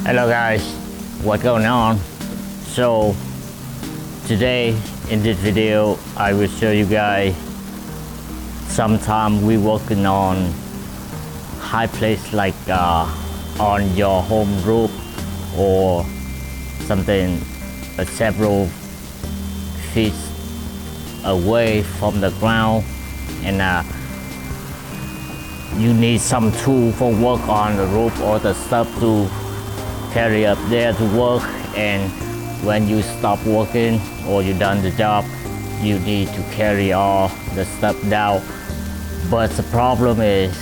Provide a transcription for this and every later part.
Hello guys, what's going on? So today in this video I will show you guys sometime we working on high place like on your home roof or something several feet away from the ground, and you need some tool for work on the roof or the stuff to carry up there to work, and when you stop working or you done the job you need to carry all the stuff down. But the problem is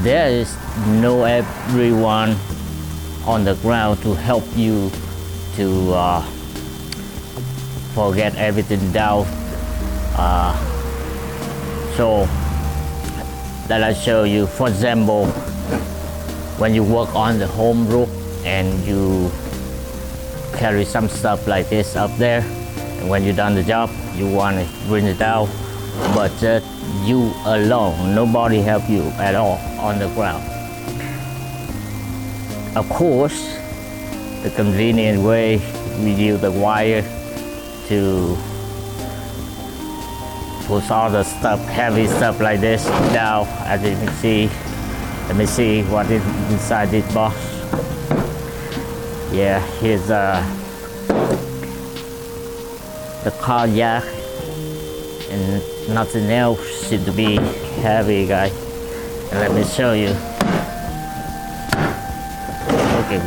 there is no everyone on the ground to help you to forget everything down. So that I show you, for example, when you work on the home roof and you carry some stuff like this up there, and when you done the job you want to bring it down, but you alone, nobody help you at all on the ground. Of course, the convenient way we use the wire to push all the stuff, heavy stuff like this down. As you can see, let me see what is inside this box. Yeah, here's the car jack and nothing else seems to be heavy, guys. And let me show you. Okay,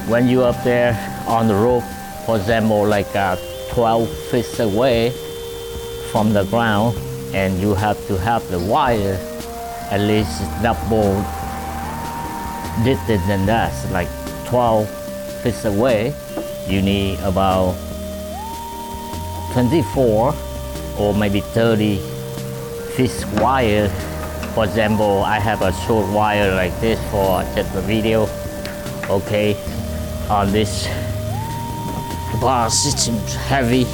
when you up there on the roof, for example, like 12 feet away from the ground, and you have to have the wire at least double distance than that, like 12 feet away. You need about 24 or maybe 30 feet wire. For example, I have a short wire like this for just the video. Okay, on this box it seems heavy.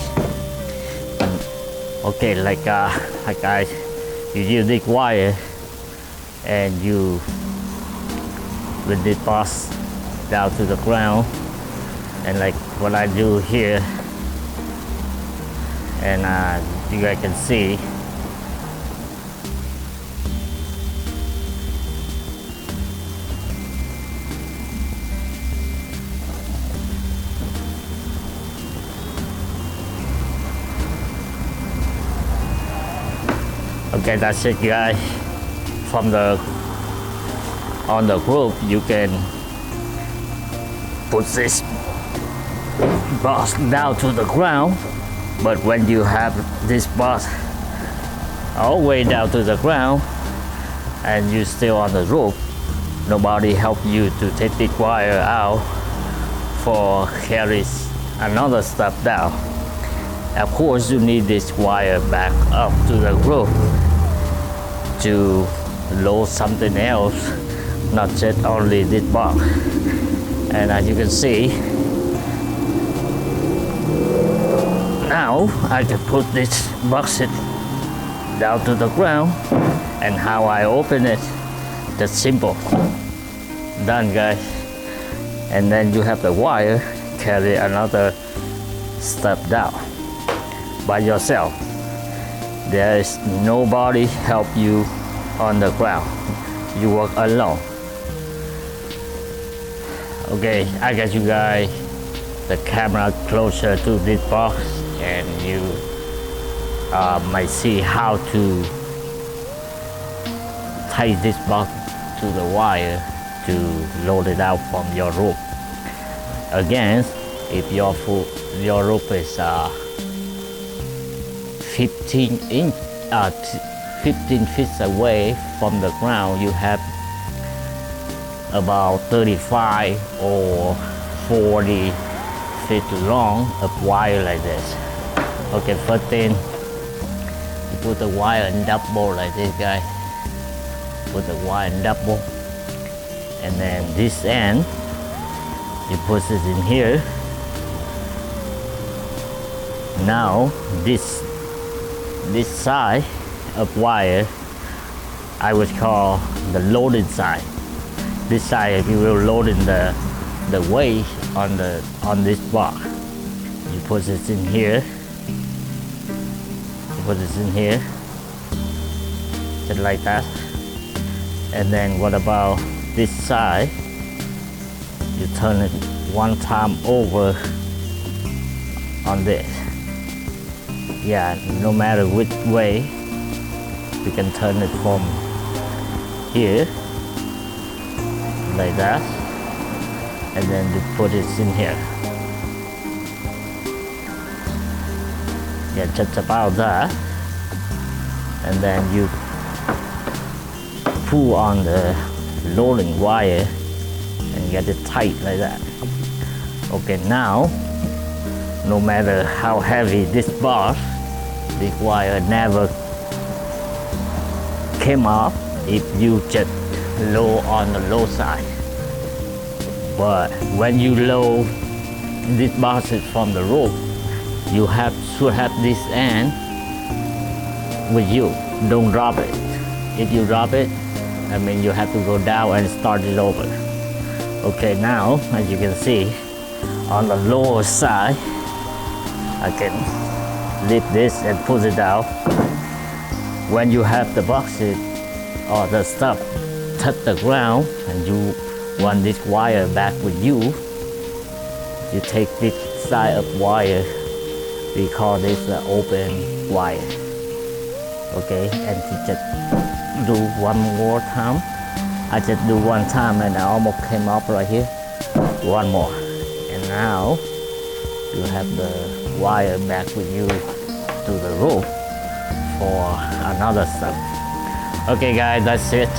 Okay, like guys, you use this wire and you with this box down to the ground, and like what I do here, and you guys can see okay, that's it guys. From the on the roof you can put this box down to the ground, but when you have this box all the way down to the ground and you still on the roof, nobody help you to take the wire out for carry another stuff down. Of course you need this wire back up to the roof to load something else, not just only this box. And as you can see, now I can put this box down to the ground, and how I open it, that's simple. Done guys. And then you have the wire carry another step down by yourself. There is nobody help you on the ground. You work alone. Okay, I get you guys the camera closer to this box, and you might see how to tie this box to the wire to load it out from your roof. Again, if your roof is 15 feet away from the ground, you have about 35 or 40 feet long of wire like this. Okay, first thing, you put the wire in double like this guys. Put the wire in double, and then this end you put it in here. Now this side of wire I would call the loaded side. this side we will load in the weight on this bar. You put it in here. You put it in here, just like that. And then what about this side? You turn it one time over on this. Yeah, no matter which way, we can turn it from here, like that, and then you put it in here. Yeah, just about that. And then you pull on the loading wire and get it tight like that. Okay, now no matter how heavy this bar, this wire never came off if you just low on the low side. But when you low this bar from the rope, you should have this end with you. Don't drop it. If you drop it, I mean you have to go down and start it over. Okay, now as you can see, on the lower side, I can lift this and push it down. When you have the boxes or the stuff touch the ground and you want this wire back with you, you take this side of wire. We call this the open wire. Okay, and to just do one more time. I just do one time and I almost came off right here. One more. And now you have the wire back with you to the rope for another step. Okay guys, that's it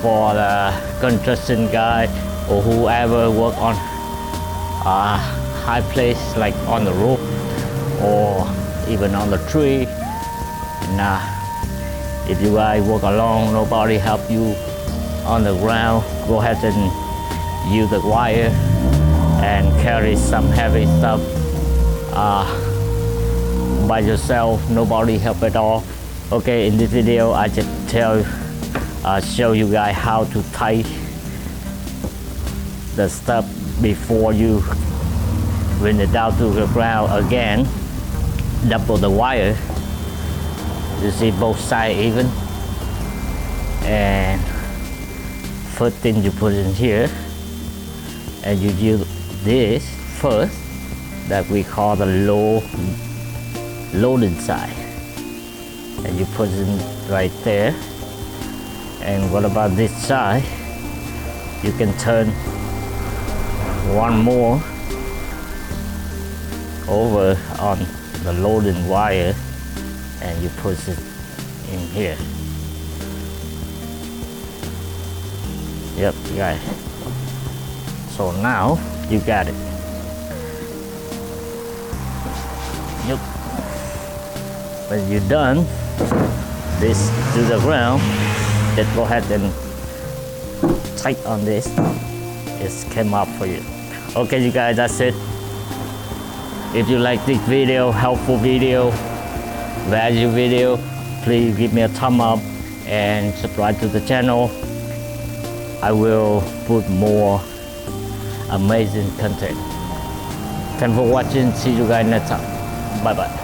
for the construction guy or whoever work on a high place like on the roof or even on the tree. Nah, if you guys work alone, nobody help you on the ground, go ahead and use the wire and carry some heavy stuff by yourself, nobody help at all. Okay, in this video I just show you guys how to tie the stuff before you bring it down to the ground again. Double the wire, you see both sides even. And first thing you put in here, and you use this first, that we call the loaded side, and you put it in right there. And what about this side? You can turn one more over on the loading wire and you put it in here. Yep, you got it. So now you got it. Yep. When you're done this to the ground, just go ahead and tight on this. It came up for you. Okay, you guys, that's it. If you like this video, helpful video, value video, please give me a thumb up and subscribe to the channel. I will put more amazing content. Thanks for watching. See you guys next time. Bye bye.